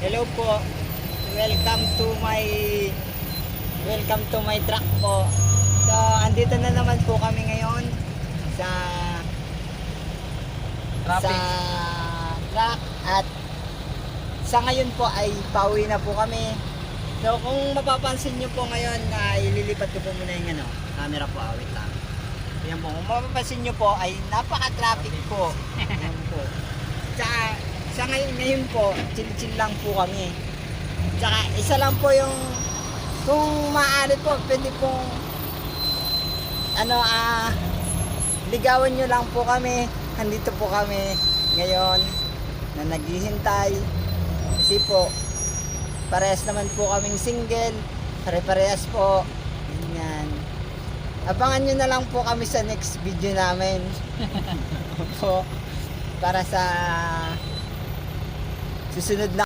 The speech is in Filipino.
Hello po. Welcome to my truck po. So, andito na naman po kami ngayon sa Traffic. truck at sa ngayon po ay pauwi na po kami. So, kung mapapansin nyo po ngayon na ililipat ko po muna yung camera po, wait lang. Yan po, kung mapapansin nyo po ay napaka-traffic po. Yan po. Tsaka, sa ngayon po, chill-chill lang po kami. Tsaka, isa lang po yung, kung maaari po, pwede pong, ligawan nyo lang po kami. Andito po kami ngayon na naghihintay. Kasi po, parehas naman po kaming single. Pare-parehas po. Ganyan. Abangan nyo na lang po kami sa next video namin. Po, para sa susunod na